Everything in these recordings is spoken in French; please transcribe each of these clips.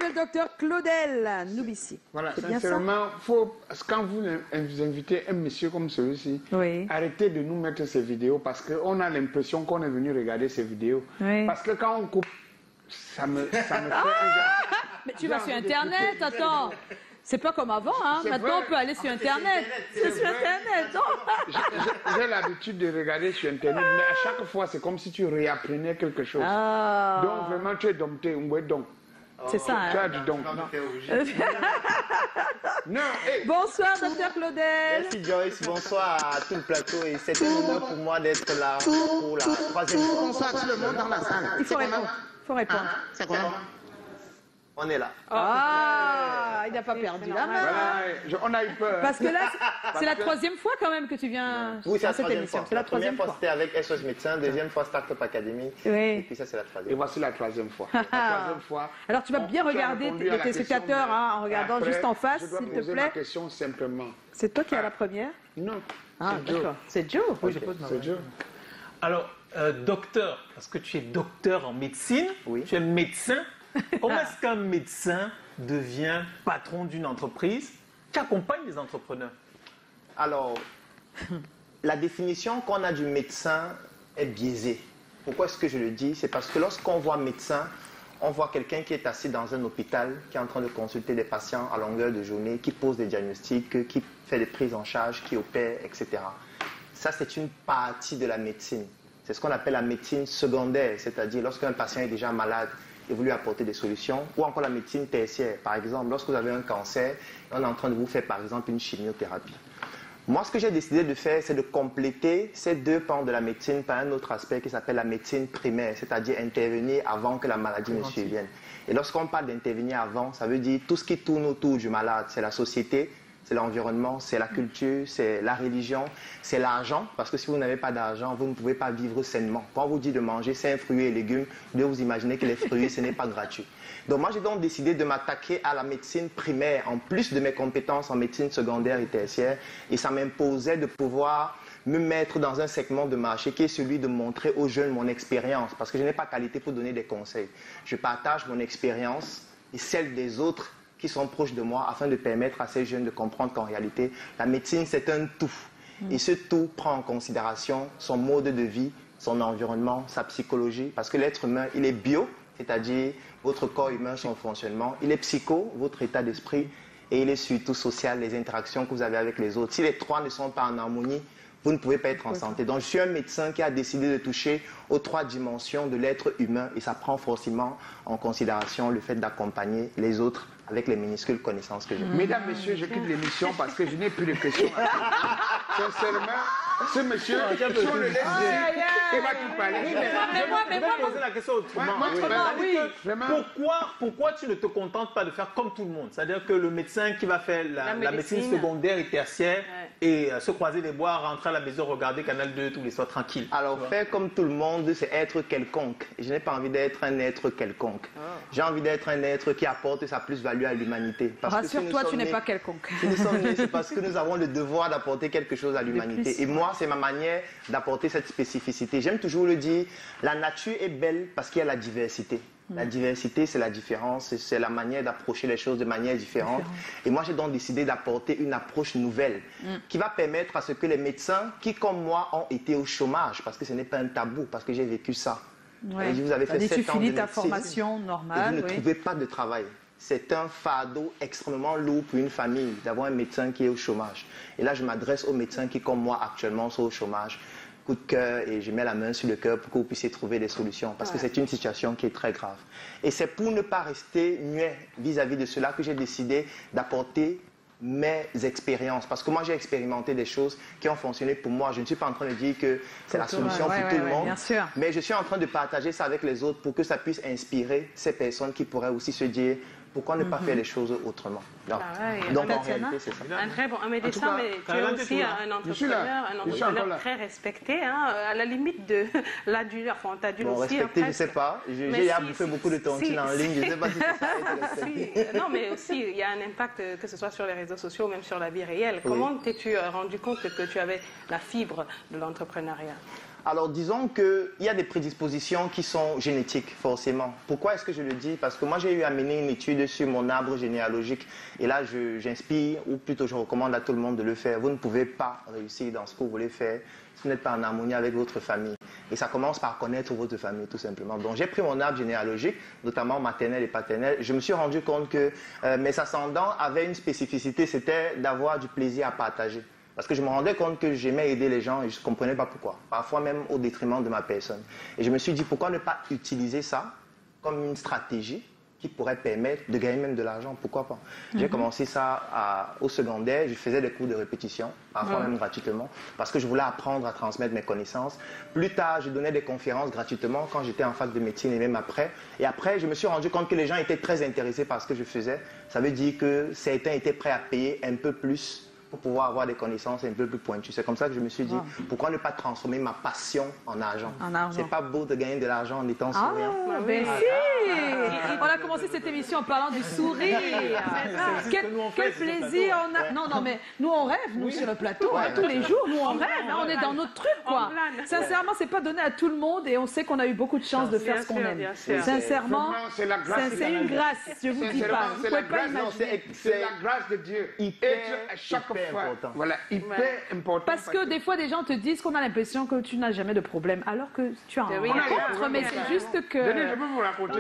m'appelle docteur Claudel Noubissi. Voilà, C'est bien ça? sincèrement, quand vous invitez un monsieur comme celui-ci, Oui. arrêtez de nous mettre ces vidéos parce qu'on a l'impression qu'on est venu regarder ces vidéos. Oui. Parce que quand on coupe, ça me fait un genre... Mais tu vas sur Internet, attends. C'est pas comme avant, hein. Maintenant on peut aller sur Internet. C'est sur Internet, non? J'ai l'habitude de regarder sur Internet, mais à chaque fois, c'est comme si tu réapprenais quelque chose. Ah. Donc vraiment, tu es dompté, ouais, donc. C'est ça, Tu hein. as du donc. Non, hey. Bonsoir, docteur Claudel. Merci Joyce, bonsoir à tout le plateau et c'est un honneur pour moi d'être là pour la troisième fois. Bonsoir tout le monde dans la salle. Il faut répondre. Il faut répondre. C'est comment? On est là. Ah, il n'a pas perdu la main. Voilà, on a eu peur. Parce que là, c'est la troisième fois quand même que tu viens Oui, c'est à la cette troisième émission. fois. C'est la La première troisième fois fois. c'était avec SOS Médecins, deuxième fois Startup Academy. Oui. Et puis ça c'est la Et troisième. voici la troisième fois. La troisième fois. Alors tu vas bien Tu as regarder répondu à la les téléspectateurs question, hein, en regardant après, juste en face, je dois s'il te poser ma plaît. question simplement. C'est toi qui as la première? Non. Ah, c'est Joe. d'accord. C'est Joe. Oui, je pose ma C'est Joe. Alors, docteur, parce que tu es docteur en médecine, Oui. tu es médecin. Comment est-ce qu'un médecin devient patron d'une entreprise qui accompagne les entrepreneurs? Alors, la définition qu'on a du médecin est biaisée. Pourquoi est-ce que je le dis? C'est parce que lorsqu'on voit médecin, on voit quelqu'un qui est assis dans un hôpital, qui est en train de consulter des patients à longueur de journée, qui pose des diagnostics, qui fait des prises en charge, qui opère, etc. Ça, c'est une partie de la médecine. C'est ce qu'on appelle la médecine secondaire, c'est-à-dire lorsqu'un patient est déjà malade, et vous lui apportez des solutions, ou encore la médecine tertiaire. Par exemple, lorsque vous avez un cancer, et on est en train de vous faire par exemple une chimiothérapie. Moi, ce que j'ai décidé de faire, c'est de compléter ces deux pans de la médecine par un autre aspect qui s'appelle la médecine primaire, c'est-à-dire intervenir avant que la maladie ne survienne. Et lorsqu'on parle d'intervenir avant, ça veut dire tout ce qui tourne autour du malade, c'est la société, c'est l'environnement, c'est la culture, c'est la religion, c'est l'argent, parce que si vous n'avez pas d'argent, vous ne pouvez pas vivre sainement. Quand on vous dit de manger 5 fruits et légumes, vous devez vous imaginer que les fruits, ce n'est pas gratuit. Donc moi, j'ai donc décidé de m'attaquer à la médecine primaire, en plus de mes compétences en médecine secondaire et tertiaire, et ça m'imposait de pouvoir me mettre dans un segment de marché qui est celui de montrer aux jeunes mon expérience, parce que je n'ai pas qualité pour donner des conseils. Je partage mon expérience et celle des autres qui sont proches de moi afin de permettre à ces jeunes de comprendre qu'en réalité, la médecine, c'est un tout. Et ce tout prend en considération son mode de vie, son environnement, sa psychologie, parce que l'être humain, il est bio, c'est-à-dire votre corps humain, son fonctionnement, il est psycho, votre état d'esprit, et il est surtout social, les interactions que vous avez avec les autres. Si les trois ne sont pas en harmonie, vous ne pouvez pas être en santé. Donc je suis un médecin qui a décidé de toucher aux 3 dimensions de l'être humain et ça prend forcément en considération le fait d'accompagner les autres avec les minuscules connaissances que j'ai. Mesdames, messieurs, je quitte l'émission parce que je n'ai plus de questions. Sincèrement, ce monsieur, si on le laisse dire, il va tout parler. Je vais poser la question autrement. Pourquoi tu ne te contentes pas de faire comme tout le monde? C'est-à-dire que le médecin qui va faire la médecine secondaire et tertiaire et se croiser les bois, rentrer à la maison, regarder Canal 2 tous les soirs tranquille. Alors, faire comme tout le monde, c'est être quelconque. Et je n'ai pas envie d'être un être quelconque. J'ai envie d'être un être qui apporte sa plus-value à l'humanité. Rassure-toi, tu n'es pas quelconque. Si nous sommes nés, c'est parce que nous avons le devoir d'apporter quelque chose à l'humanité. Et moi, c'est ma manière d'apporter cette spécificité. J'aime toujours le dire, la nature est belle parce qu'il y a la diversité. La diversité, c'est la différence, c'est la manière d'approcher les choses de manière différente. Et moi, j'ai donc décidé d'apporter une approche nouvelle qui va permettre à ce que les médecins qui, comme moi, ont été au chômage, parce que ce n'est pas un tabou, parce que j'ai vécu ça. Ouais. Et vous avez fait 7 ans de tu finis ta médecine formation et normale. vous ne trouvez pas de travail. C'est un fardeau extrêmement lourd pour une famille d'avoir un médecin qui est au chômage. Et là, je m'adresse aux médecins qui, comme moi, actuellement, sont au chômage. Coup de cœur, et je mets la main sur le cœur pour que vous puissiez trouver des solutions, parce que c'est une situation qui est très grave. Et c'est pour ne pas rester muet vis-à-vis de cela que j'ai décidé d'apporter mes expériences. Parce que moi, j'ai expérimenté des choses qui ont fonctionné pour moi. Je ne suis pas en train de dire que c'est la solution pour tout le monde, bien sûr. mais je suis en train de partager ça avec les autres pour que ça puisse inspirer ces personnes qui pourraient aussi se dire pourquoi ne pas faire les choses autrement. Donc en réalité, c'est ça. Un médecin, mais tu es aussi un entrepreneur très respecté, hein, à la limite de l'aduleur. Enfin, t'adule Bon, aussi. respecté, je ne sais pas. J'ai bouffé beaucoup de tontines en ligne, je ne sais pas si c'est ça être respecté. Non, mais aussi, il y a un impact, que ce soit sur les réseaux sociaux ou même sur la vie réelle. Comment t'es-tu rendu compte que tu avais la fibre de l'entrepreneuriat? Alors, disons qu'il y a des prédispositions qui sont génétiques, forcément. Pourquoi est-ce que je le dis? Parce que moi, j'ai eu à mener une étude sur mon arbre généalogique. Et là, j'inspire, ou plutôt je recommande à tout le monde de le faire. Vous ne pouvez pas réussir dans ce que vous voulez faire si vous n'êtes pas en harmonie avec votre famille. Et ça commence par connaître votre famille, tout simplement. Donc, j'ai pris mon arbre généalogique, notamment maternel et paternel. Je me suis rendu compte que mes ascendants avaient une spécificité, c'était d'avoir du plaisir à partager. Parce que je me rendais compte que j'aimais aider les gens et je ne comprenais pas pourquoi. Parfois même au détriment de ma personne. Et je me suis dit, pourquoi ne pas utiliser ça comme une stratégie qui pourrait permettre de gagner même de l'argent? Pourquoi pas? J'ai commencé ça au secondaire. Je faisais des cours de répétition, parfois même gratuitement, parce que je voulais apprendre à transmettre mes connaissances. Plus tard, je donnais des conférences gratuitement quand j'étais en fac de médecine et même après. Et après, je me suis rendu compte que les gens étaient très intéressés par ce que je faisais. Ça veut dire que certains étaient prêts à payer un peu plus pour pouvoir avoir des connaissances un peu plus pointues. C'est comme ça que je me suis dit, pourquoi ne pas transformer ma passion en argent? C'est pas beau de gagner de l'argent en étant souriant. Ben si! On a commencé cette émission en parlant du sourire. Quel plaisir on a. Non, mais nous on rêve, nous sur le plateau, tous les jours, nous on rêve, on est dans notre truc, quoi. Sincèrement, c'est pas donné à tout le monde et on sait qu'on a eu beaucoup de chance de faire ce qu'on aime. Sincèrement, c'est une grâce, je vous dis pas. Vous pouvez pas imaginer. C'est la grâce de Dieu. À chaque fois. Voilà, hyper important. Parce que des fois, des gens te disent qu'on a l'impression que tu n'as jamais de problème, alors que tu en rencontres, mais c'est juste que... Je peux vous raconter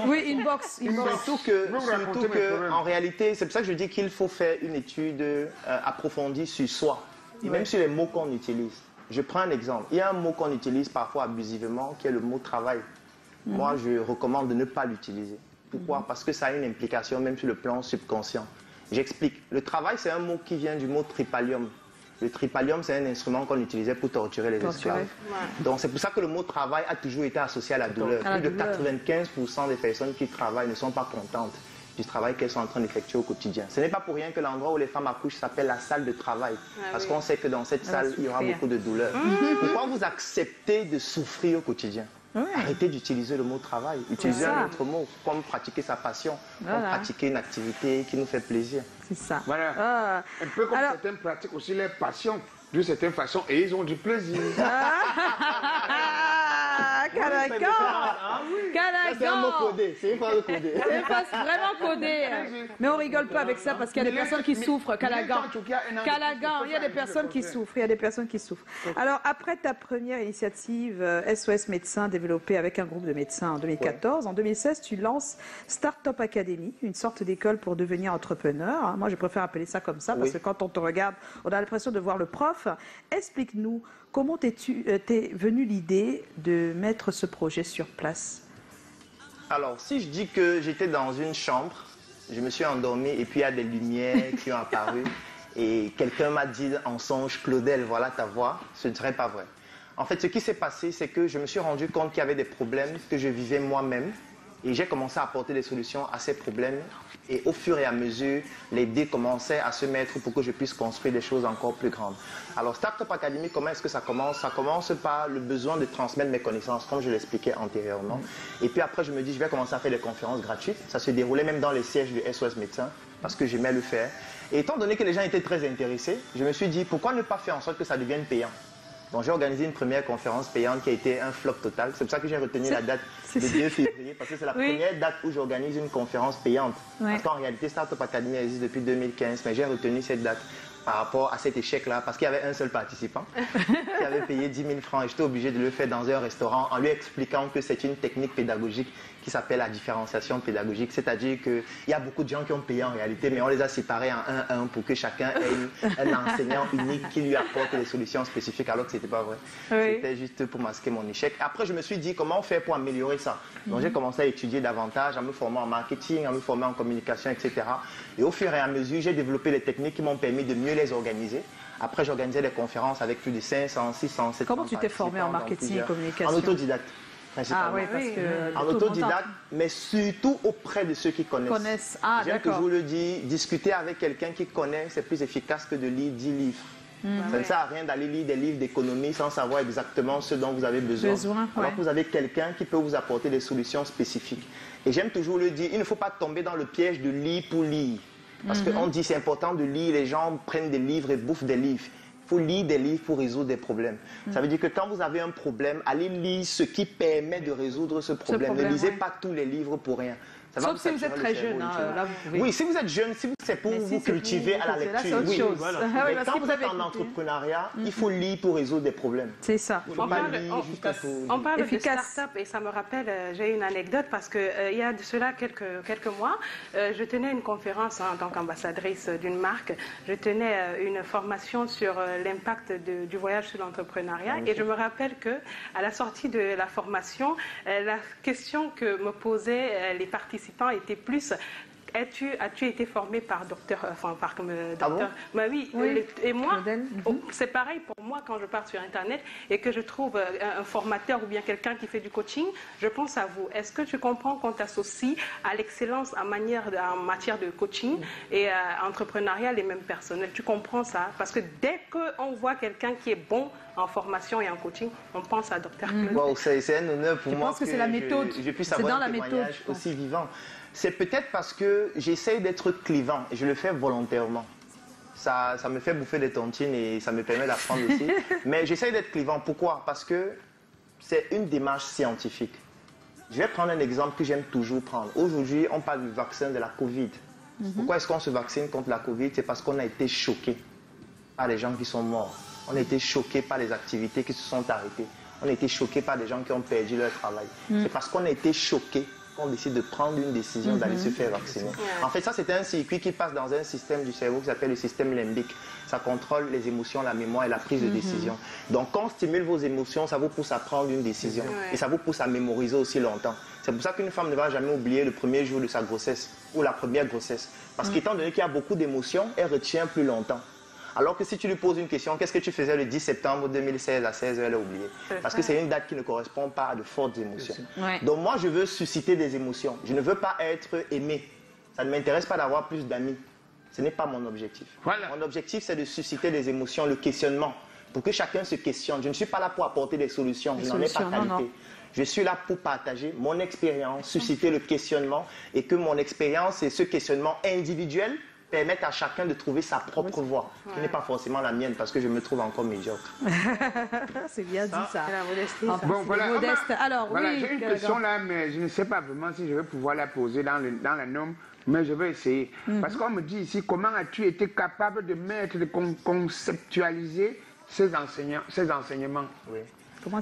Oui, inbox. Surtout que, en réalité, c'est pour ça que je dis qu'il faut faire une étude approfondie sur soi, et même sur les mots qu'on utilise. Je prends un exemple. Il y a un mot qu'on utilise parfois abusivement, qui est le mot travail. Moi, je recommande de ne pas l'utiliser. Pourquoi? Parce que ça a une implication même sur le plan subconscient. J'explique. Le travail, c'est un mot qui vient du mot tripalium. Le tripalium, c'est un instrument qu'on utilisait pour torturer les esclaves. Donc, c'est pour ça que le mot travail a toujours été associé à la douleur. Plus de 95% des personnes qui travaillent ne sont pas contentes du travail qu'elles sont en train d'effectuer au quotidien. Ce n'est pas pour rien que l'endroit où les femmes accouchent s'appelle la salle de travail. Parce qu'on sait que dans cette salle, il y aura beaucoup de douleur. Pourquoi vous acceptez de souffrir au quotidien? Arrêtez d'utiliser le mot travail. Utilisez un autre mot, comme pratiquer sa passion, comme pratiquer une activité qui nous fait plaisir. C'est ça. Voilà. Un peu comme certains pratiquent aussi leur passion d'une certaine façon et ils ont du plaisir. Calagan! C'est un mot codé, c'est une phrase codée. C'est vraiment codé. Mais on rigole pas avec ça parce qu'il y a des personnes qui souffrent. Calagan, il y a des personnes qui souffrent. Alors, après ta première initiative SOS Médecins développée avec un groupe de médecins en 2014, en 2016, tu lances Startup Academy, une sorte d'école pour devenir entrepreneur. Moi, je préfère appeler ça comme ça parce que quand on te regarde, on a l'impression de voir le prof. Explique-nous, comment t'es venue l'idée de mettre ce projet sur place? Alors, si je dis que j'étais dans une chambre, je me suis endormi et puis il y a des lumières qui ont apparu et quelqu'un m'a dit en songe, Claudel, voilà ta voix, ce ne serait pas vrai. En fait, ce qui s'est passé, c'est que je me suis rendu compte qu'il y avait des problèmes que je vivais moi-même et j'ai commencé à apporter des solutions à ces problèmes. Et au fur et à mesure, les dés commençaient à se mettre pour que je puisse construire des choses encore plus grandes. Alors, Startup Academy, comment est-ce que ça commence? Ça commence par le besoin de transmettre mes connaissances, comme je l'expliquais antérieurement. Et puis après, je me dis, je vais commencer à faire des conférences gratuites. Ça se déroulait même dans les sièges du SOS Médecins, parce que j'aimais le faire. Et étant donné que les gens étaient très intéressés, je me suis dit, pourquoi ne pas faire en sorte que ça devienne payant? Donc j'ai organisé une première conférence payante qui a été un flop total. C'est pour ça que j'ai retenu la date de 2 février, parce que c'est la première date où j'organise une conférence payante. Parce qu'en réalité, Startup Academy existe depuis 2015, mais j'ai retenu cette date par rapport à cet échec-là, parce qu'il y avait un seul participant qui avait payé 10 000 francs et j'étais obligé de le faire dans un restaurant en lui expliquant que c'est une technique pédagogique qui s'appelle la différenciation pédagogique, c'est-à-dire qu'il y a beaucoup de gens qui ont payé en réalité, mais on les a séparés en 1-1 pour que chacun ait un enseignant unique qui lui apporte des solutions spécifiques, alors que ce n'était pas vrai. C'était juste pour masquer mon échec. Après, je me suis dit, comment faire pour améliorer ça? Donc j'ai commencé à étudier davantage, à me former en marketing, à me former en communication, etc. Et au fur et à mesure, j'ai développé les techniques qui m'ont permis de mieux les organiser. Après, j'organisais des conférences avec plus de 500, 600, 700. Comment tu t'es formé en marketing et communication? En autodidacte. Ah oui, parce que en autodidacte, mais surtout auprès de ceux qui connaissent. J'aime toujours le dire, discuter avec quelqu'un qui connaît, c'est plus efficace que de lire 10 livres. Ça ne sert à rien d'aller lire des livres d'économie sans savoir exactement ce dont vous avez besoin. Alors que vous avez quelqu'un qui peut vous apporter des solutions spécifiques. Et j'aime toujours le dire, il ne faut pas tomber dans le piège de lire pour lire. Parce qu'on dit c'est important de lire, les gens prennent des livres et bouffent des livres. Il faut lire des livres pour résoudre des problèmes. Ça veut dire que quand vous avez un problème, allez lire ce qui permet de résoudre ce problème. Ne lisez pas tous les livres pour rien. Sauf si vous êtes très jeune, là vous pouvez. Oui, si vous êtes jeune, c'est pour vous cultiver à la lecture. Oui, voilà. Mais quand vous êtes en entrepreneuriat, il faut lire pour résoudre des problèmes. C'est ça. On parle de start-up et ça me rappelle, j'ai une anecdote parce qu'il y a de cela quelques mois, je tenais une conférence en tant qu'ambassadrice d'une marque. Je tenais une formation sur l'impact du voyage sur l'entrepreneuriat et je me rappelle qu'à la sortie de la formation, la question que me posaient les participants était plus as-tu été formé par docteur, docteur. Bah oui. Et moi, c'est pareil pour moi quand je pars sur Internet et que je trouve un formateur ou bien quelqu'un qui fait du coaching, je pense à vous. Est-ce que tu comprends qu'on t'associe à l'excellence en matière de coaching et entrepreneuriat les mêmes personnels? Tu comprends ça? Parce que dès qu'on voit quelqu'un qui est bon en formation et en coaching, on pense à Dr Claude. Wow, c'est un honneur pour moi que c'est la méthode. Je puisse avoir un témoignage aussi vivant. C'est peut-être parce que j'essaye d'être clivant et je le fais volontairement. Ça me fait bouffer des tontines et ça me permet d'apprendre aussi. Mais j'essaye d'être clivant. Pourquoi? Parce que c'est une démarche scientifique. Je vais prendre un exemple que j'aime toujours prendre. Aujourd'hui, on parle du vaccin de la Covid. Pourquoi est-ce qu'on se vaccine contre la Covid? C'est parce qu'on a été choqué par les gens qui sont morts. On a été choqué par les activités qui se sont arrêtées. On a été choqué par des gens qui ont perdu leur travail. C'est parce qu'on a été choqué qu'on décide de prendre une décision d'aller se faire vacciner. En fait, ça, c'est un circuit qui passe dans un système du cerveau qui s'appelle le système limbique. Ça contrôle les émotions, la mémoire et la prise de décision. Donc, quand on stimule vos émotions, ça vous pousse à prendre une décision. Et ça vous pousse à mémoriser aussi longtemps. C'est pour ça qu'une femme ne va jamais oublier le premier jour de sa grossesse ou la première grossesse. Parce qu'étant donné qu'il y a beaucoup d'émotions, elle retient plus longtemps. Alors que si tu lui poses une question, qu'est-ce que tu faisais le 10 septembre 2016 à 16h, elle a oublié. Parce que c'est une date qui ne correspond pas à de fortes émotions. Donc moi, je veux susciter des émotions. Je ne veux pas être aimé. Ça ne m'intéresse pas d'avoir plus d'amis. Ce n'est pas mon objectif. Mon objectif, c'est de susciter des émotions, le questionnement, pour que chacun se questionne. Je ne suis pas là pour apporter des solutions. Je n'en ai pas qualité. Je suis là pour partager mon expérience, susciter le questionnement et que mon expérience et ce questionnement individuel permettre à chacun de trouver sa propre voie, qui n'est pas forcément la mienne, parce que je me trouve encore médiocre. C'est bien dit ça. La modestie. Enfin, bon, voilà. Modeste. Alors, voilà, oui, j'ai une question là, mais je ne sais pas vraiment si je vais pouvoir la poser dans la norme, mais je vais essayer. Parce qu'on me dit ici, comment as-tu été capable de mettre, de conceptualiser ces enseignements? Oui.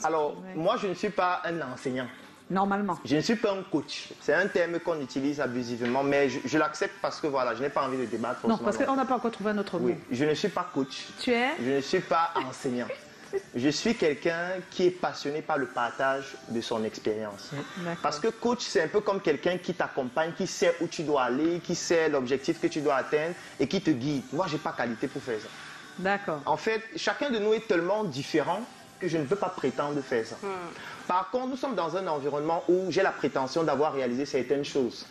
Alors, moi, je ne suis pas un enseignant. Normalement. Je ne suis pas un coach. C'est un terme qu'on utilise abusivement, mais je l'accepte parce que voilà, je n'ai pas envie de débattre. Non, parce qu'on n'a pas encore trouvé un autre mot. Oui, je ne suis pas coach. Tu es? Je ne suis pas enseignant. Je suis quelqu'un qui est passionné par le partage de son expérience. Parce que coach, c'est un peu comme quelqu'un qui t'accompagne, qui sait où tu dois aller, qui sait l'objectif que tu dois atteindre et qui te guide. Moi, je n'ai pas qualité pour faire ça. D'accord. En fait, chacun de nous est tellement différent que je ne veux pas prétendre faire ça. Par contre, nous sommes dans un environnement où j'ai la prétention d'avoir réalisé certaines choses.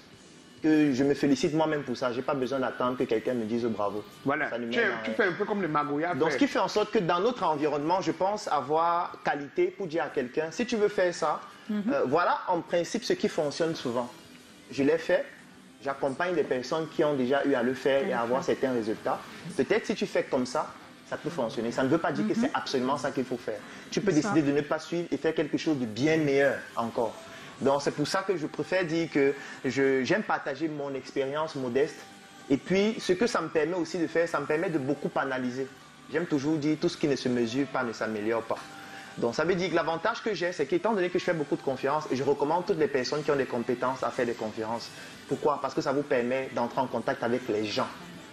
Que je me félicite moi-même pour ça. Je n'ai pas besoin d'attendre que quelqu'un me dise bravo. Voilà, tu fais un peu comme le magouillard. Donc, ce qui fait en sorte que dans notre environnement, je pense avoir qualité pour dire à quelqu'un, si tu veux faire ça, voilà en principe ce qui fonctionne souvent. Je l'ai fait. J'accompagne des personnes qui ont déjà eu à le faire et à avoir certains résultats. Peut-être si tu fais comme ça peut fonctionner. Ça ne veut pas dire que c'est absolument ça qu'il faut faire. Tu peux décider de ne pas suivre et faire quelque chose de bien meilleur encore. Donc c'est pour ça que je préfère dire que j'aime partager mon expérience modeste. Et puis ce que ça me permet aussi de faire, ça me permet de beaucoup analyser. J'aime toujours dire tout ce qui ne se mesure pas ne s'améliore pas. Donc ça veut dire que l'avantage que j'ai, c'est qu'étant donné que je fais beaucoup de conférences, et je recommande toutes les personnes qui ont des compétences à faire des conférences. Pourquoi? Parce que ça vous permet d'entrer en contact avec les gens.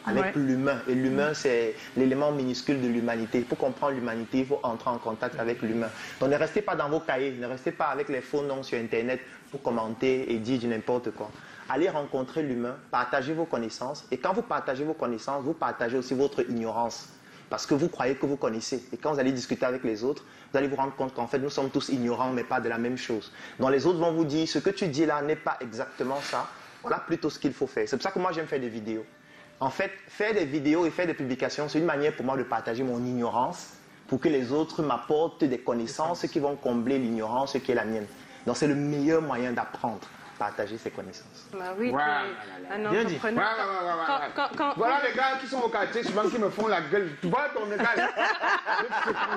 Avec l'humain. Et l'humain, c'est l'élément minuscule de l'humanité. Pour comprendre l'humanité, il faut entrer en contact avec l'humain. Donc ne restez pas dans vos cahiers, ne restez pas avec les faux noms sur Internet pour commenter et dire du n'importe quoi. Allez rencontrer l'humain, partagez vos connaissances. Et quand vous partagez vos connaissances, vous partagez aussi votre ignorance. Parce que vous croyez que vous connaissez. Et quand vous allez discuter avec les autres, vous allez vous rendre compte qu'en fait, nous sommes tous ignorants, mais pas de la même chose. Donc les autres vont vous dire, ce que tu dis là n'est pas exactement ça. Voilà plutôt ce qu'il faut faire. C'est pour ça que moi, j'aime faire des vidéos. En fait, faire des vidéos et faire des publications, c'est une manière pour moi de partager mon ignorance pour que les autres m'apportent des connaissances qui vont combler l'ignorance qui est la mienne. Donc, c'est le meilleur moyen d'apprendre. partager ses connaissances. Bah oui, Voilà. un entrepreneur. Voilà les gars qui sont au quartier, souvent qui me font la gueule. Tu vois ton égal.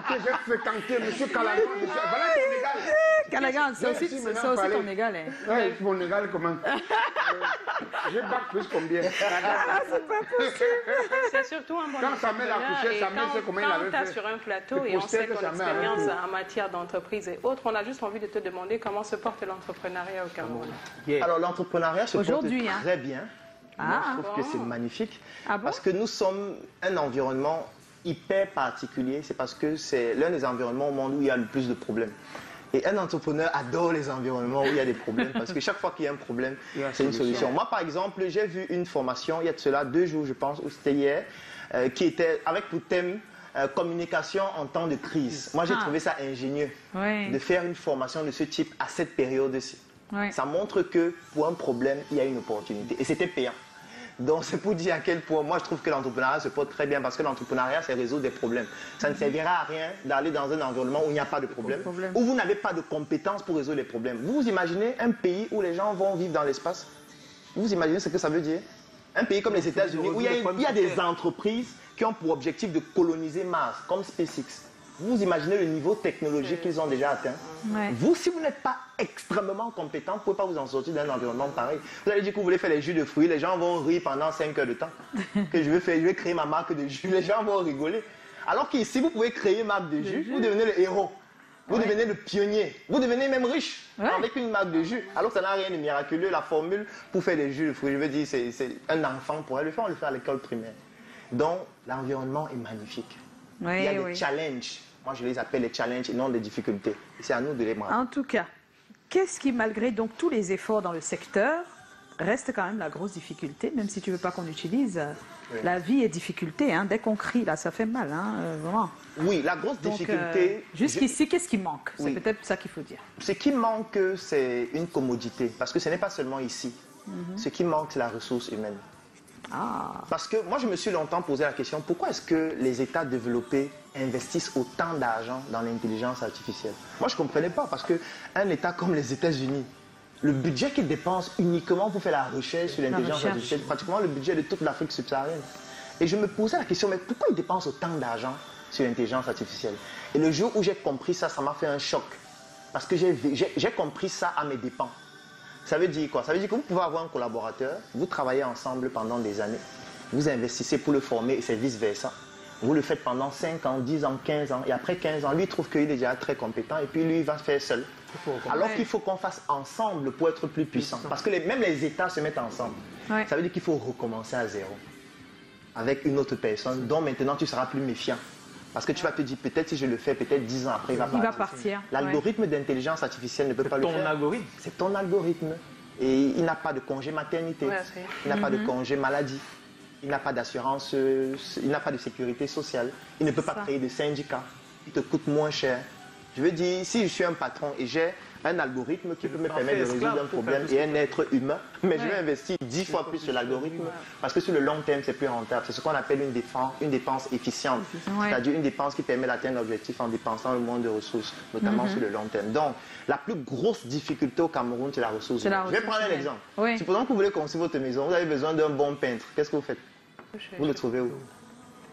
J'ai fréquenté M. Calagan. Voilà ton égal. Calagan, c'est aussi ton égal. Oui, mon égal, comment j'ai bac plus combien? C'est pas possible. C'est surtout un bon quand sa mère l'a couché, sa mère sait comment il avait fait. Quand tu es sur un plateau et on sait ton expérience en matière d'entreprise et autres, on a juste envie de te demander comment se porte l'entrepreneuriat au Cameroun. Alors l'entrepreneuriat se porte très bien. Moi, je trouve que c'est magnifique. Parce que nous sommes un environnement hyper particulier. C'est parce que c'est l'un des environnements au monde où il y a le plus de problèmes. Et un entrepreneur adore les environnements où il y a des problèmes parce que chaque fois qu'il y a un problème, c'est une solution. Moi, par exemple, j'ai vu une formation, il y a de cela 2 jours, je pense, ou c'était hier, qui était avec pour thème communication en temps de crise. Moi, j'ai trouvé ça ingénieux de faire une formation de ce type à cette période-ci. Ça montre que pour un problème, il y a une opportunité. Et c'était payant. Donc, c'est pour dire à quel point moi je trouve que l'entrepreneuriat se porte très bien parce que l'entrepreneuriat, c'est résoudre des problèmes. Ça ne servira à rien d'aller dans un environnement où il n'y a pas de problème, où vous n'avez pas de compétences pour résoudre les problèmes. Vous vous imaginez un pays où les gens vont vivre dans l'espace? Vous imaginez ce que ça veut dire? Un pays comme les États-Unis où il y a des entreprises qui ont pour objectif de coloniser Mars, comme SpaceX. Vous imaginez le niveau technologique qu'ils ont déjà atteint. Vous, si vous n'êtes pas extrêmement compétent, vous ne pouvez pas vous en sortir d'un environnement pareil. Vous allez dire que vous voulez faire les jus de fruits, les gens vont rire pendant 5 heures de temps. Que je vais créer ma marque de jus, les gens vont rigoler. Alors qu'ici, vous pouvez créer une marque de jus, vous devenez le héros. Vous devenez le pionnier. Vous devenez même riche avec une marque de jus. Alors que ça n'a rien de miraculeux. La formule pour faire des jus de fruits, je veux dire, c'est un enfant pourrait le faire, on le fait à l'école primaire. Donc, l'environnement est magnifique. Il y a des challenges. Moi, je les appelle les challenges et non les difficultés. C'est à nous de les prendre. En tout cas, qu'est-ce qui, malgré donc tous les efforts dans le secteur, reste quand même la grosse difficulté, même si tu ne veux pas qu'on utilise la vie et difficulté. Hein, dès qu'on crie, là, ça fait mal, hein, vraiment. Oui, la grosse difficulté... Jusqu'ici, qu'est-ce qui manque? C'est peut-être ça qu'il faut dire. Ce qui manque, c'est une commodité. Parce que ce n'est pas seulement ici. Ce qui manque, c'est la ressource humaine. Parce que moi, je me suis longtemps posé la question, pourquoi est-ce que les États développés investissent autant d'argent dans l'intelligence artificielle? Moi, je ne comprenais pas, parce qu'un État comme les États-Unis, le budget qu'ils dépensent uniquement pour faire la recherche sur l'intelligence artificielle, pratiquement le budget de toute l'Afrique subsaharienne. Et je me posais la question, mais pourquoi ils dépensent autant d'argent sur l'intelligence artificielle? Et le jour où j'ai compris ça, ça m'a fait un choc. Parce que j'ai compris ça à mes dépens. Ça veut dire quoi? Ça veut dire que vous pouvez avoir un collaborateur, vous travaillez ensemble pendant des années, vous investissez pour le former et c'est vice-versa. Vous le faites pendant 5 ans, 10 ans, 15 ans, et après 15 ans, lui, il trouve qu'il est déjà très compétent, et puis lui, il va faire seul. Alors qu'il faut qu'on fasse ensemble pour être plus puissant. Parce que même les États se mettent ensemble. Ça veut dire qu'il faut recommencer à zéro. Avec une autre personne, dont maintenant tu seras plus méfiant. Parce que tu vas te dire, peut-être si je le fais, peut-être 10 ans après, il va partir. L'algorithme d'intelligence artificielle ne peut pas le faire. C'est ton algorithme. C'est ton algorithme. Et il n'a pas de congé maternité, il n'a pas de congé maladie, il n'a pas d'assurance, il n'a pas de sécurité sociale, il ne peut pas créer de syndicat, il te coûte moins cher. Je veux dire, si je suis un patron et j'ai un algorithme qui peut me permettre de résoudre un problème et un être humain, mais je vais investir 10 fois plus sur l'algorithme parce que sur le long terme, c'est plus rentable. C'est ce qu'on appelle une dépense efficiente, c'est-à-dire une dépense qui permet d'atteindre l'objectif en dépensant le moins de ressources, notamment sur le long terme. Donc, la plus grosse difficulté au Cameroun, c'est la ressource humaine. Je vais prendre un exemple. Supposons que vous voulez construire votre maison, vous avez besoin d'un bon peintre. Qu'est-ce que vous faites? Vous le trouvez où?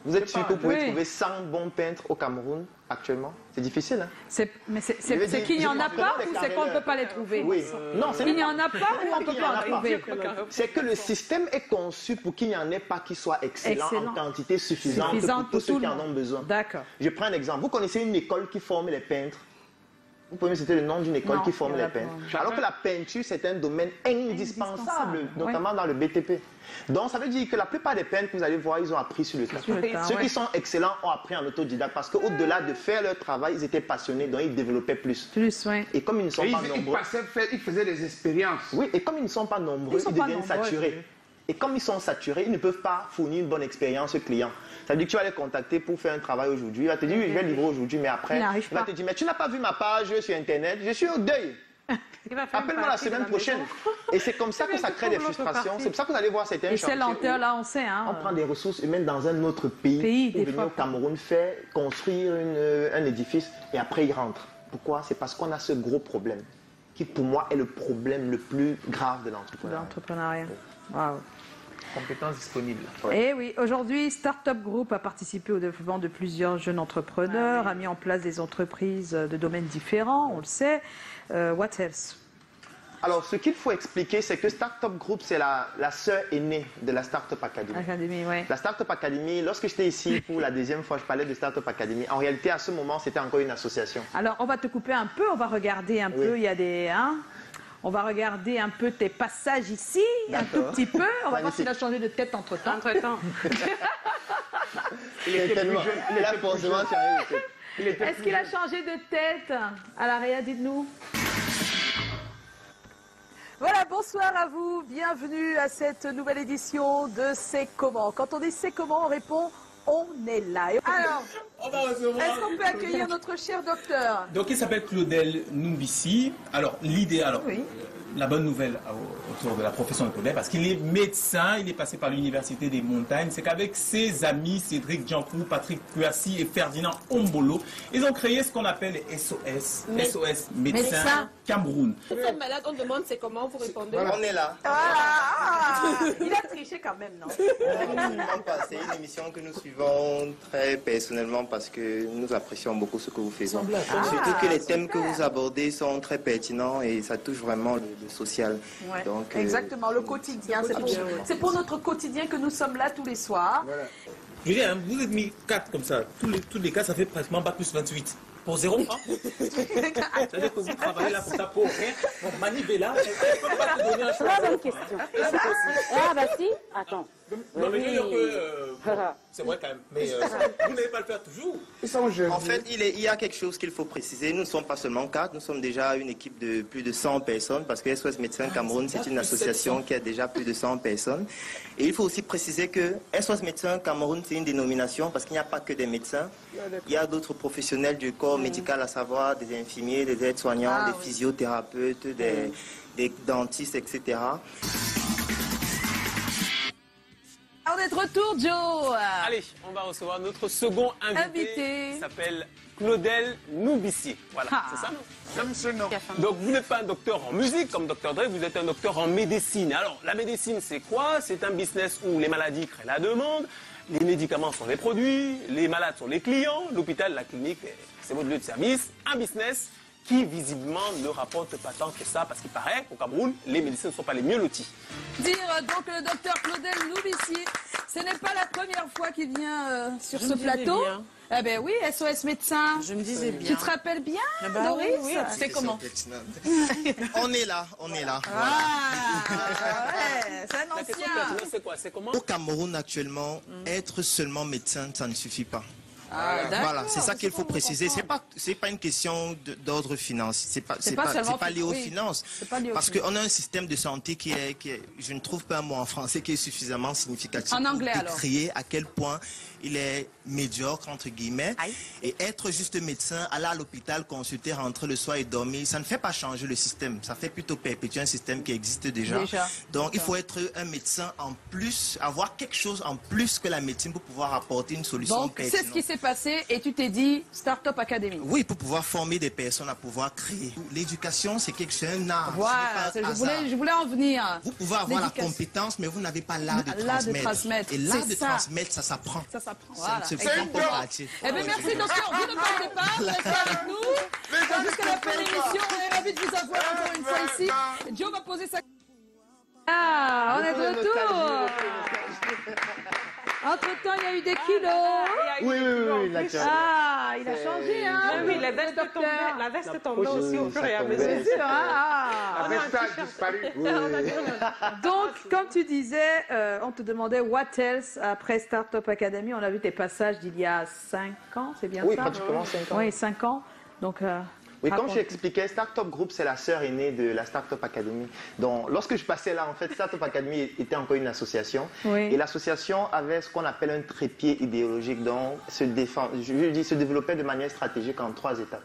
Vous êtes sûr que vous pouvez trouver 100 bons peintres au Cameroun actuellement? C'est difficile, hein? Mais c'est qu'il n'y en a pas ou c'est qu'on ne peut pas les trouver? Non, il n'y en a pas ou on ne peut pas en trouver? C'est que le système est conçu pour qu'il n'y en ait pas qui soit excellent en quantité suffisante pour tous ceux qui en ont besoin. D'accord. Je prends un exemple. Vous connaissez une école qui forme les peintres? Vous pouvez me citer le nom d'une école qui forme les peintres. Alors que la peinture, c'est un domaine indispensable, notamment dans le BTP. Donc, ça veut dire que la plupart des peintres que vous allez voir, ils ont appris sur le tas. Ceux qui sont excellents ont appris en autodidacte parce qu'au-delà de faire leur travail, ils étaient passionnés, donc ils développaient plus. Et comme ils ne sont pas nombreux... Ils faisaient des expériences. Oui, et comme ils ne sont pas nombreux, ils deviennent saturés. Et comme ils sont saturés, ils ne peuvent pas fournir une bonne expérience au client. Ça veut dire que tu vas les contacter pour faire un travail aujourd'hui. Il va te dire, oui, je vais livrer aujourd'hui, mais après, il va te dire, mais tu n'as pas vu ma page sur Internet, je suis au deuil. Appelle-moi la semaine prochaine. Et c'est comme ça que ça crée des frustrations. C'est pour ça que vous allez voir certains chantiers. Et ces lenteurs-là, on sait. Hein, on prend des ressources humaines dans un autre pays pour venir au Cameroun, faire construire un édifice et après ils rentrent. Pourquoi? C'est parce qu'on a ce gros problème qui pour moi est le problème le plus grave de l'entrepreneuriat. Waouh. Compétences disponibles. Et oui, aujourd'hui, Startup Group a participé au développement de plusieurs jeunes entrepreneurs, a mis en place des entreprises de domaines différents, on le sait. What else? Alors, ce qu'il faut expliquer, c'est que Startup Group, c'est la sœur aînée de la Startup Academy. Ouais. La Startup Academy, lorsque j'étais ici pour la deuxième fois, je parlais de Startup Academy. En réalité, à ce moment, c'était encore une association. Alors, on va te couper un peu, on va regarder un peu, il y a des... on va regarder un peu tes passages ici, un tout petit peu. On va voir s'il a changé de tête entre-temps. Il était tellement... Est-ce qu'il a changé de tête? Alaria, dites-nous. Voilà, bonsoir à vous, bienvenue à cette nouvelle édition de C'est comment. Quand on dit C'est comment, on répond on est là. Alors, est-ce qu'on peut accueillir notre cher docteur? Donc il s'appelle Claudel Numbissi. Alors l'idée, la bonne nouvelle autour de la profession de Claudel, parce qu'il est médecin, il est passé par l'Université des Montagnes, c'est qu'avec ses amis Cédric Diancou, Patrick Puassi et Ferdinand Ombolo, ils ont créé ce qu'on appelle les SOS, SOS Médecins Cameroun. Vous êtes malade, on demande c'est comment, vous répondez. Voilà. On est là. Il a triché quand même, non? C'est une émission que nous suivons très personnellement parce que nous apprécions beaucoup ce que vous faites. Surtout que les thèmes que vous abordez sont très pertinents et ça touche vraiment le social. Ouais. Donc, exactement, le quotidien. C'est pour notre quotidien que nous sommes là tous les soirs. Voilà. Je veux dire, vous êtes mis 4 comme ça. Tous les cas, ça fait pratiquement bac plus 28. Pour 0 francs. C'est-à-dire que vous travaillez là pour ça pour rien. Donc Mani là, elle ne peut pas te donner un choix. C'est la bonne question. Ah bah si, attends. Non mais je veux dire que c'est vrai quand même. Mais vous n'allez pas le faire toujours. En fait, il y a quelque chose qu'il faut préciser. Nous ne sommes pas seulement 4, nous sommes déjà une équipe de plus de 100 personnes parce que SOS Médecins Cameroun, c'est une association qui a déjà plus de 100 personnes. Et il faut aussi préciser que SOS Médecins Cameroun, c'est une dénomination parce qu'il n'y a pas que des médecins. Il y a d'autres professionnels du corps médical, à savoir des infirmiers, des aides-soignants, des physiothérapeutes, des dentistes, etc. On est de retour, Joe. Allez, on va recevoir notre second invité. Il s'appelle Claudel Numbissi. Voilà, c'est ça, non? Comme ce nom. Donc, vous n'êtes pas un docteur en musique comme Dr Dre, vous êtes un docteur en médecine. Alors, la médecine, c'est quoi? C'est un business où les maladies créent la demande, les médicaments sont les produits, les malades sont les clients, l'hôpital, la clinique, c'est votre lieu de service. Un business qui, visiblement, ne rapporte pas tant que ça, parce qu'il paraît qu'au Cameroun, les médecins ne sont pas les mieux lotis. Dire donc le docteur Claudel Numbissi, ce n'est pas la première fois qu'il vient sur ce plateau. Eh bien oui, SOS Médecins. Je me disais bien. Tu te rappelles bien, Doris? Oui, c'est comment? On est là, on est là. Ouais, c'est un ancien. C'est quoi? C'est comment? Au Cameroun, actuellement, être seulement médecin, ça ne suffit pas. Voilà, c'est ça qu'il faut préciser. C'est pas une question d'ordre financier. C'est pas lié aux finances. Parce qu'on a un système de santé qui est, je ne trouve pas un mot en français qui est suffisamment significatif pour décrire à quel point il est médiocre, entre guillemets. Et être juste médecin, aller à l'hôpital, consulter, rentrer le soir et dormir, ça ne fait pas changer le système. Ça fait plutôt perpétuer un système qui existe déjà. Donc, il faut être un médecin en plus, avoir quelque chose en plus que la médecine pour pouvoir apporter une solution pertinente. C'est ce qui s'est passé et tu t'es dit Startup Academy. Oui, pour pouvoir former des personnes à pouvoir créer. L'éducation, c'est un art. Voilà, je voulais en venir. Vous pouvez avoir la compétence, mais vous n'avez pas l'art de transmettre. Et l'art de transmettre, ça s'apprend. Voilà. C'est pratique. Eh bien, merci docteur, vous ne partez pas, restez avec nous. Jusqu'à la fin de l'émission, on est ravis de vous avoir encore une fois ici. Joe va poser sa... Ah, on est de retour. Entre-temps, il y a eu des kilos. Oui, il a changé, hein. Oui, la veste tombait aussi au fur et à mesure. La veste a disparu. Donc, comme tu disais, on te demandait what else après Startup Academy. On a vu tes passages d'il y a 5 ans, c'est bien ça? Oui, pratiquement 5 ans. Oui, 5 ans. Donc... Oui, comme j'expliquais, Startup Group, c'est la sœur aînée de la Startup Academy. Donc, lorsque je passais là, en fait, Startup Academy était encore une association. Et l'association avait ce qu'on appelle un trépied idéologique, donc se développait de manière stratégique en 3 étapes.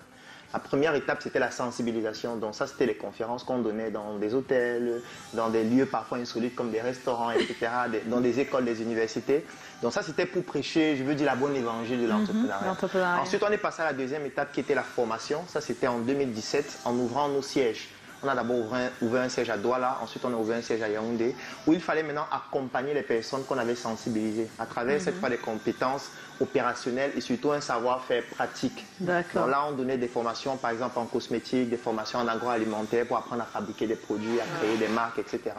La première étape, c'était la sensibilisation. Donc ça, c'était les conférences qu'on donnait dans des hôtels, dans des lieux parfois insolites comme des restaurants, etc., dans des écoles, des universités. Donc ça, c'était pour prêcher, je veux dire, la bonne évangile de l'entrepreneuriat. Ensuite, on est passé à la deuxième étape qui était la formation. Ça, c'était en 2017, en ouvrant nos sièges. On a d'abord ouvert un siège à Douala, ensuite on a ouvert un siège à Yaoundé, où il fallait maintenant accompagner les personnes qu'on avait sensibilisées à travers cette fois des compétences opérationnelles et surtout un savoir-faire pratique. Donc là, on donnait des formations, par exemple en cosmétique, des formations en agroalimentaire pour apprendre à fabriquer des produits, à créer des marques, etc.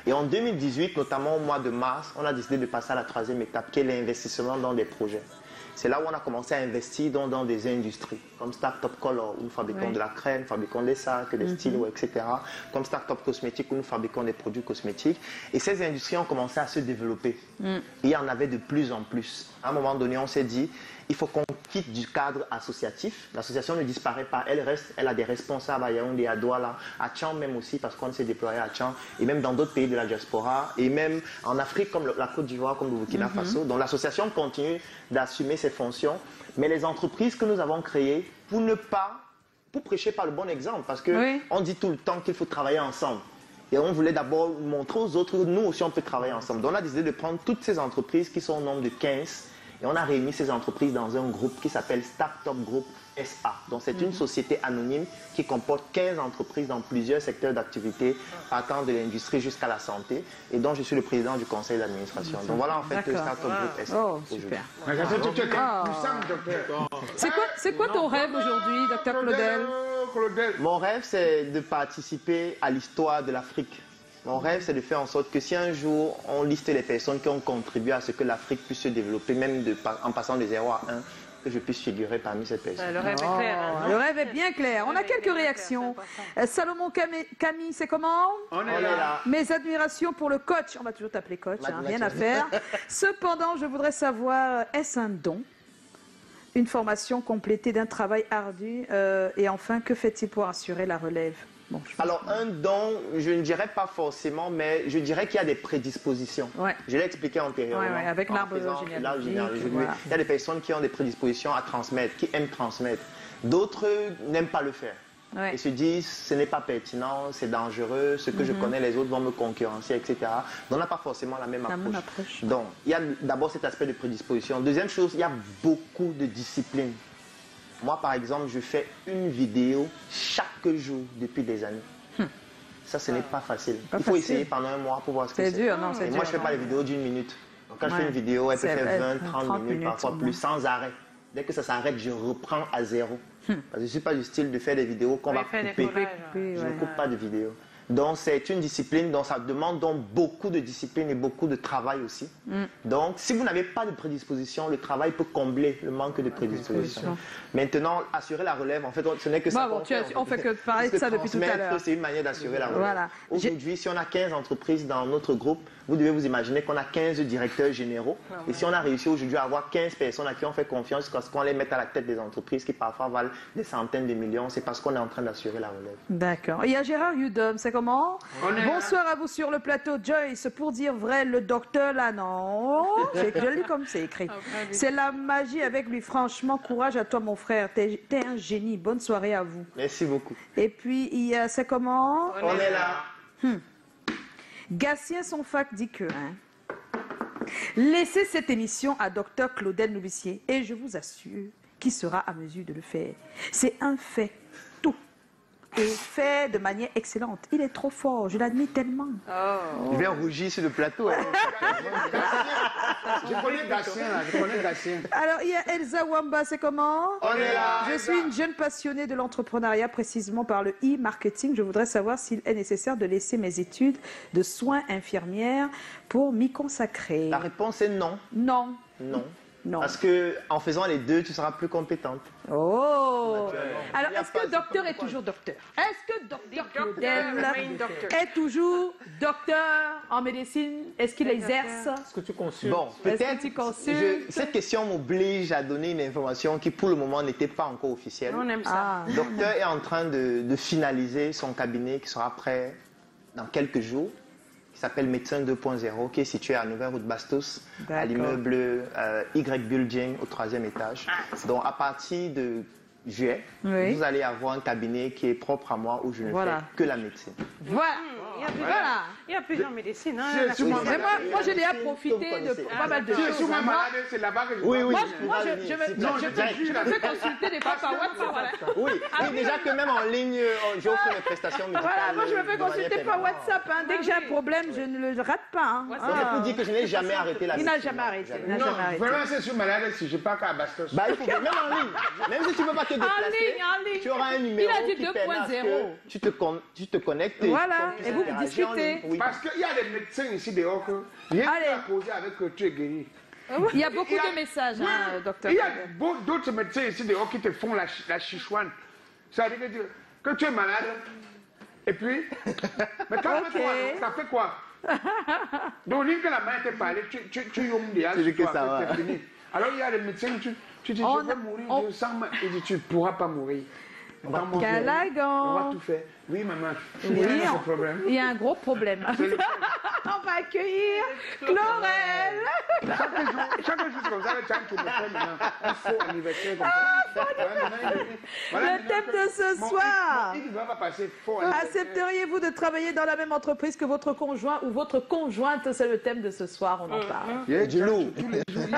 Et en 2018, notamment au mois de mars, on a décidé de passer à la troisième étape, qui est l'investissement dans des projets. C'est là où on a commencé à investir dans des industries, comme Startup Color, où nous fabriquons de la crème, nous fabriquons des sacs, des stylos, etc. Comme Startup Cosmétique, où nous fabriquons des produits cosmétiques. Et ces industries ont commencé à se développer. Et il y en avait de plus en plus. À un moment donné, on s'est dit, il faut qu'on quitte du cadre associatif. L'association ne disparaît pas, elle reste, elle a des responsables à Yaoundé, à Douala, à Tchang même aussi, parce qu'on s'est déployé à Tchang, et même dans d'autres pays de la diaspora, et même en Afrique comme la Côte d'Ivoire, comme le Burkina Faso. Donc l'association continue d'assumer ses fonctions, mais les entreprises que nous avons créées, pour prêcher par le bon exemple, parce qu'on dit tout le temps qu'il faut travailler ensemble. Et on voulait d'abord montrer aux autres que nous aussi on peut travailler ensemble. Donc on a décidé de prendre toutes ces entreprises qui sont au nombre de 15 et on a réuni ces entreprises dans un groupe qui s'appelle Startup Group SA. Donc c'est une société anonyme qui comporte 15 entreprises dans plusieurs secteurs d'activité, partant de l'industrie jusqu'à la santé, et dont je suis le président du conseil d'administration. Donc voilà en fait le Startup Group SA. Oh, super. C'est quoi ton rêve aujourd'hui, Dr Claudel? Mon rêve, c'est de participer à l'histoire de l'Afrique. Mon rêve, c'est de faire en sorte que si un jour on liste les personnes qui ont contribué à ce que l'Afrique puisse se développer, même en passant de 0 à 1, que je puisse figurer parmi ces personnes. Le rêve est clair. Hein. Le rêve est bien clair. On a quelques réactions. Salomon Camille, c'est comment? On est là. Mes admirations pour le coach. On va toujours t'appeler coach, hein, rien à faire. Cependant, je voudrais savoir, est-ce un don? Une formation complétée d'un travail ardu et enfin, que fait-il pour assurer la relève? Bon, alors un don, je ne dirais pas forcément, mais je dirais qu'il y a des prédispositions. Je l'ai expliqué antérieurement. Avec l'arbre généalogique. Voilà. Il y a des personnes qui ont des prédispositions à transmettre, qui aiment transmettre. D'autres n'aiment pas le faire. Et se disent, ce n'est pas pertinent, c'est dangereux, ce que je connais, les autres vont me concurrencer, etc. Donc on n'a pas forcément la même approche. Donc il y a d'abord cet aspect de prédisposition. Deuxième chose, il y a beaucoup de discipline. Moi, par exemple, je fais une vidéo chaque jour depuis des années. Ça, ce n'est pas facile. Il faut essayer pendant un mois pour voir ce que c'est. C'est dur, non? Et moi, je ne fais pas les vidéos d'une minute. Donc, quand je fais une vidéo, elle peut faire 20, 30 minutes, parfois plus, sans arrêt. Dès que ça s'arrête, je reprends à zéro. Parce que je ne suis pas du style de faire des vidéos qu'on va couper. Je ne coupe pas de vidéos. Donc c'est une discipline, donc ça demande donc beaucoup de discipline et beaucoup de travail aussi. Donc si vous n'avez pas de prédisposition, le travail peut combler le manque de prédisposition. Maintenant, assurer la relève, en fait, ce n'est que ça. On fait que parler de ça depuis tout à l'heure. C'est une manière d'assurer la relève. Aujourd'hui, si on a 15 entreprises dans notre groupe, vous devez vous imaginer qu'on a 15 directeurs généraux. Et si on a réussi aujourd'hui à avoir 15 personnes à qui on fait confiance, parce qu'on les met à la tête des entreprises qui parfois valent des centaines de millions, c'est parce qu'on est en train d'assurer la relève. D'accord. Il y a Gérard Yudom, c'est comment? Bonsoir à vous sur le plateau. Joyce, pour dire vrai, le docteur là, non. Je lis comme c'est écrit. C'est la magie avec lui. Franchement, courage à toi, mon frère. T'es un génie. Bonne soirée à vous. Merci beaucoup. Et puis, il y a, c'est comment? On est là. Gatien Sonfac dit que laissez cette émission à Dr Claudel Nourricier et je vous assure qu'il sera à mesure de le faire. C'est un fait. Tout est fait de manière excellente. Il est trop fort, je l'admire tellement. Je vais rougir sur le plateau. Je connais Gatien. Alors, il y a Elsa Wamba, c'est comment? On est là. Je suis une jeune passionnée de l'entrepreneuriat, précisément par le e-marketing. Je voudrais savoir s'il est nécessaire de laisser mes études de soins infirmières pour m'y consacrer. La réponse est non. Non. Non. Non. Parce qu'en faisant les deux, tu seras plus compétente. Oh! Alors, est-ce que docteur est toujours docteur? Est-ce que docteur Claudel est toujours docteur en médecine? Est-ce qu'il exerce? Est-ce que tu consultes? Bon, peut-être. Cette question m'oblige à donner une information qui, pour le moment, n'était pas encore officielle. On aime ça. Le docteur est en train de finaliser son cabinet qui sera prêt dans quelques jours. Qui s'appelle Médecin 2.0, qui est situé à Nouvelle Route Bastos, à l'immeuble Y Building au 3e étage. Donc à partir de juillet, vous allez avoir un cabinet qui est propre à moi où je ne fais que la médecine. Voilà. Il y a plusieurs médecines. Hein, mais moi, j'ai déjà profité de pas mal de choses. C'est là-bas que je oui. Moi, je me fais consulter des fois par WhatsApp. Oui, déjà que même en ligne, j'offre mes prestations médicales. Voilà, moi, je me fais consulter par WhatsApp. Dès que j'ai un problème, je ne le rate pas. C'est pour dire que je n'ai jamais arrêté la médecine. Il n'a jamais arrêté. Non, vraiment, c'est sur malade si je pars qu'à Bastos. Bah, il faut même en ligne. Même si tu ne peux pas te déplacer, tu auras un numéro qui permet à ce que tu te connectes. Voilà, et vous discutez. Parce qu'il y a des médecins ici dehors que rien à poser avec que tu es guéri. Il y a beaucoup de messages, docteur. Il y a d'autres médecins ici dehors qui te font la chichouane. Ça veut dire que tu es malade. Et puis, mais quand ça fait quoi? Donc, que la main t'est parlé, tu c'est fini. Alors, il y a des médecins, tu dis, je vais mourir, tu ne pourras pas mourir. Calagan. On va tout faire. Oui, maman. Il y a un gros problème. On va accueillir Chlorel. Chaque jour comme ça, le temps qui me fait maintenant. Un faux anniversaire comme ça. Le thème de ce soir. Il va passer faux anniversaire. Accepteriez-vous de travailler dans la même entreprise que votre conjoint ou votre conjointe? C'est le thème de ce soir, on en parle. Du loup. Tous les jours.